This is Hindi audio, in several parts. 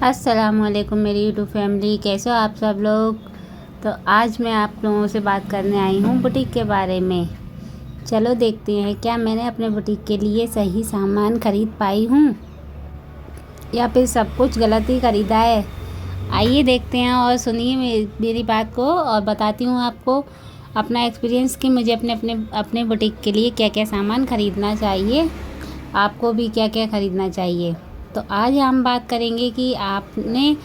अस्सलामुअलैकुम मेरी यूट्यूब फैमिली, कैसे हो आप सब लोग। तो आज मैं आप लोगों से बात करने आई हूँ बुटीक के बारे में। चलो देखते हैं क्या मैंने अपने बुटीक के लिए सही सामान ख़रीद पाई हूँ या फिर सब कुछ गलत ही ख़रीदा है। आइए देखते हैं और सुनिए मेरी बात को, और बताती हूँ आपको अपना एक्सपीरियंस कि मुझे अपने बुटीक के लिए क्या क्या सामान ख़रीदना चाहिए, आपको भी क्या क्या ख़रीदना चाहिए। तो आज हम बात करेंगे कि आपने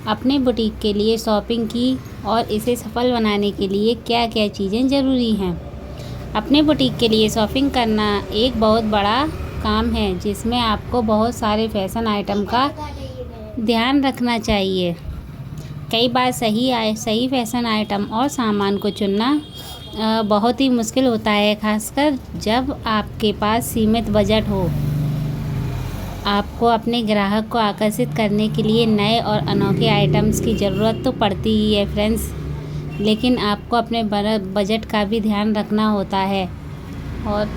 अपने बुटीक के लिए शॉपिंग की और इसे सफल बनाने के लिए क्या क्या चीज़ें ज़रूरी हैं। अपने बुटीक के लिए शॉपिंग करना एक बहुत बड़ा काम है जिसमें आपको बहुत सारे फैशन आइटम का ध्यान रखना चाहिए। कई बार सही फैशन आइटम और सामान को चुनना बहुत ही मुश्किल होता है, खासकर जब आपके पास सीमित बजट हो। आपको अपने ग्राहक को आकर्षित करने के लिए नए और अनोखे आइटम्स की ज़रूरत तो पड़ती ही है फ्रेंड्स, लेकिन आपको अपने बजट का भी ध्यान रखना होता है। और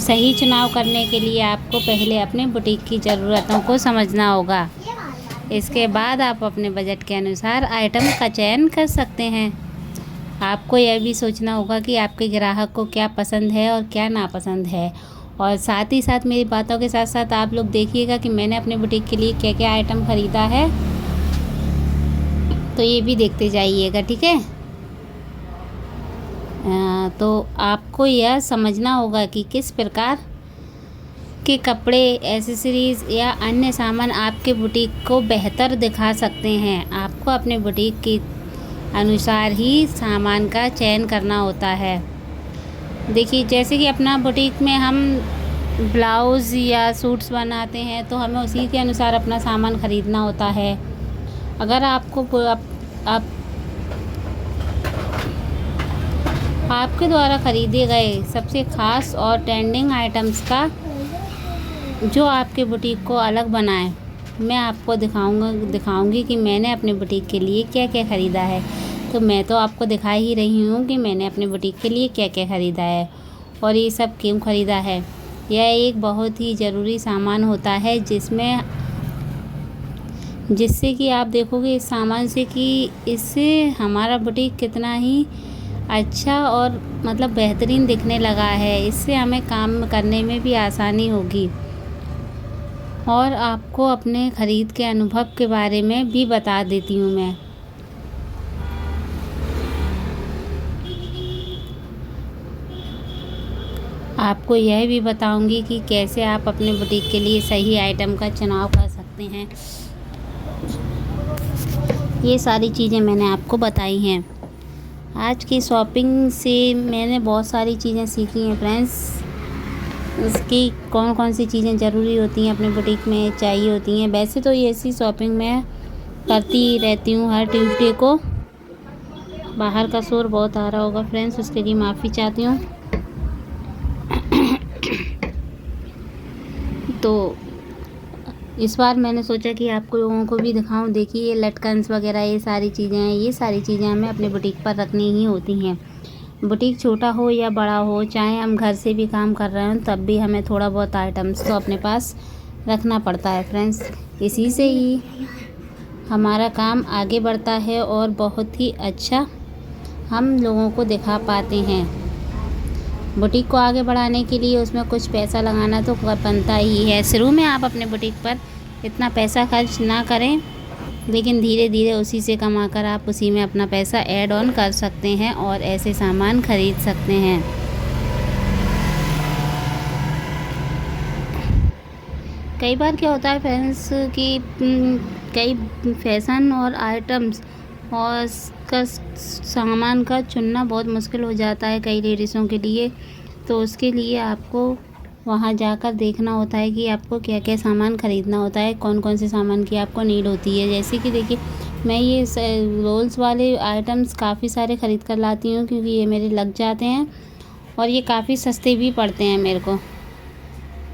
सही चुनाव करने के लिए आपको पहले अपने बुटीक की ज़रूरतों को समझना होगा। इसके बाद आप अपने बजट के अनुसार आइटम का चयन कर सकते हैं। आपको यह भी सोचना होगा कि आपके ग्राहक को क्या पसंद है और क्या नापसंद है। और साथ ही साथ मेरी बातों के साथ साथ आप लोग देखिएगा कि मैंने अपने बुटीक के लिए क्या क्या आइटम ख़रीदा है, तो ये भी देखते जाइएगा, ठीक है। तो आपको यह समझना होगा कि किस प्रकार के कपड़े, एसेसरीज़ या अन्य सामान आपके बुटीक को बेहतर दिखा सकते हैं। आपको अपने बुटीक के अनुसार ही सामान का चयन करना होता है। देखिए, जैसे कि अपना बुटीक में हम ब्लाउज़ या सूट्स बनाते हैं तो हमें उसी के अनुसार अपना सामान ख़रीदना होता है। अगर आपके द्वारा ख़रीदे गए सबसे ख़ास और ट्रेंडिंग आइटम्स का जो आपके बुटीक को अलग बनाए, मैं आपको दिखाऊंगी कि मैंने अपने बुटीक के लिए क्या क्या ख़रीदा है। तो मैं तो आपको दिखा ही रही हूँ कि मैंने अपने बुटीक के लिए क्या क्या ख़रीदा है और ये सब क्यों ख़रीदा है। यह एक बहुत ही ज़रूरी सामान होता है जिससे कि आप देखोगे इस सामान से कि इससे हमारा बुटीक कितना ही अच्छा और मतलब बेहतरीन दिखने लगा है। इससे हमें काम करने में भी आसानी होगी। और आपको अपने ख़रीद के अनुभव के बारे में भी बता देती हूँ मैं। आपको यह भी बताऊंगी कि कैसे आप अपने बुटीक के लिए सही आइटम का चुनाव कर सकते हैं। ये सारी चीज़ें मैंने आपको बताई हैं। आज की शॉपिंग से मैंने बहुत सारी चीज़ें सीखी हैं फ्रेंड्स। इसकी कौन कौन सी चीज़ें ज़रूरी होती हैं अपने बुटीक में, चाहिए होती हैं। वैसे तो ये ऐसी शॉपिंग मैं करती रहती हूँ हर ट्यूसडे को। बाहर का शोर बहुत आ रहा होगा फ्रेंड्स, उसके लिए माफ़ी चाहती हूँ। तो इस बार मैंने सोचा कि आपको लोगों को भी दिखाऊं। देखिए, ये लटकन्स वगैरह ये सारी चीज़ें हैं। ये सारी चीज़ें हमें अपने बुटीक पर रखनी ही होती हैं। बुटीक छोटा हो या बड़ा हो, चाहे हम घर से भी काम कर रहे हैं, तब भी हमें थोड़ा बहुत आइटम्स तो अपने पास रखना पड़ता है फ्रेंड्स। इसी से ही हमारा काम आगे बढ़ता है और बहुत ही अच्छा हम लोगों को दिखा पाते हैं। बुटीक को आगे बढ़ाने के लिए उसमें कुछ पैसा लगाना तो बनता ही है। शुरू में आप अपने बुटीक पर इतना पैसा खर्च ना करें, लेकिन धीरे धीरे उसी से कमाकर आप उसी में अपना पैसा ऐड ऑन कर सकते हैं और ऐसे सामान ख़रीद सकते हैं। कई बार क्या होता है फ्रेंड्स कि कई फैशन और आइटम्स और का सामान का चुनना बहुत मुश्किल हो जाता है कई लेडीज़ों के लिए। तो उसके लिए आपको वहाँ जाकर देखना होता है कि आपको क्या क्या सामान ख़रीदना होता है, कौन कौन से सामान की आपको नीड होती है। जैसे कि देखिए, मैं ये रोल्स वाले आइटम्स काफ़ी सारे ख़रीद कर लाती हूँ क्योंकि ये मेरे लग जाते हैं और ये काफ़ी सस्ते भी पड़ते हैं मेरे को।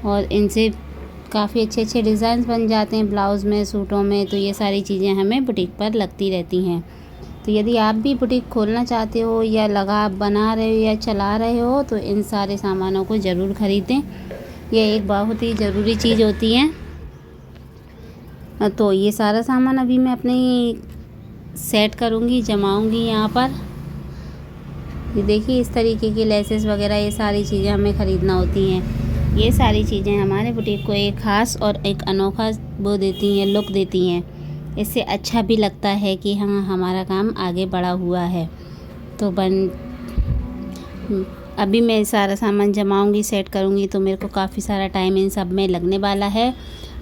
और इनसे काफ़ी अच्छे अच्छे डिज़ाइंस बन जाते हैं ब्लाउज़ में, सूटों में। तो ये सारी चीज़ें हमें बुटीक पर लगती रहती हैं। तो यदि आप भी बुटीक खोलना चाहते हो या बना रहे हो या चला रहे हो, तो इन सारे सामानों को ज़रूर ख़रीदें। यह एक बहुत ही ज़रूरी चीज़ होती है। तो ये सारा सामान अभी मैं अपने सेट करूँगी, जमाऊँगी यहाँ पर। ये देखिए इस तरीके की लेसेस वगैरह ये सारी चीज़ें हमें ख़रीदना होती हैं। ये सारी चीज़ें हमारे बुटीक को एक ख़ास और एक अनोखा वो देती हैं, लुक देती हैं। इससे अच्छा भी लगता है कि हाँ हमारा काम आगे बढ़ा हुआ है। तो अभी मैं सारा सामान जमाऊंगी, सेट करूंगी, तो मेरे को काफ़ी सारा टाइम इन सब में लगने वाला है।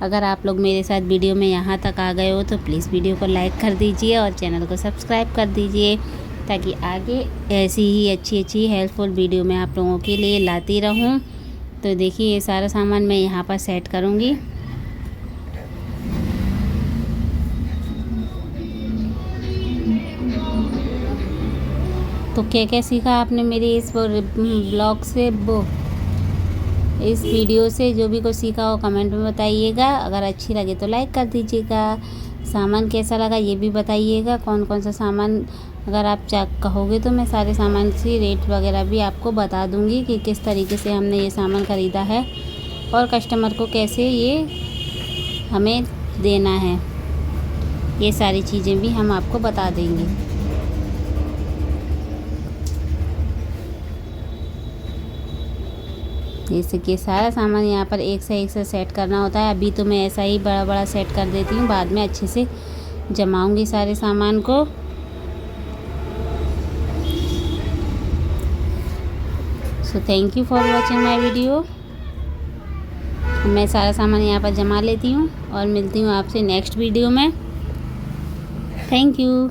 अगर आप लोग मेरे साथ वीडियो में यहाँ तक आ गए हो तो प्लीज़ वीडियो को लाइक कर दीजिए और चैनल को सब्सक्राइब कर दीजिए, ताकि आगे ऐसी ही अच्छी हेल्पफुल वीडियो मैं आप लोगों के लिए लाती रहूं। तो देखिए ये सारा सामान मैं यहाँ पर सेट करूँगी। तो क्या क्या सीखा आपने मेरी इस ब्लॉग से, इस वीडियो से जो भी कुछ सीखा हो कमेंट में बताइएगा। अगर अच्छी लगे तो लाइक कर दीजिएगा। सामान कैसा लगा ये भी बताइएगा। कौन कौन सा सामान अगर आप कहोगे तो मैं सारे सामान की रेट वगैरह भी आपको बता दूंगी कि किस तरीके से हमने ये सामान ख़रीदा है और कस्टमर को कैसे ये हमें देना है। ये सारी चीज़ें भी हम आपको बता देंगे। जैसे कि सारा सामान यहाँ पर एक से सेट करना होता है। अभी तो मैं ऐसा ही बड़ा बड़ा सेट कर देती हूँ, बाद में अच्छे से जमाऊंगी सारे सामान को। So thank you for watching my video. मैं सारा सामान यहाँ पर जमा लेती हूँ और मिलती हूँ आपसे नेक्स्ट वीडियो में। Thank you.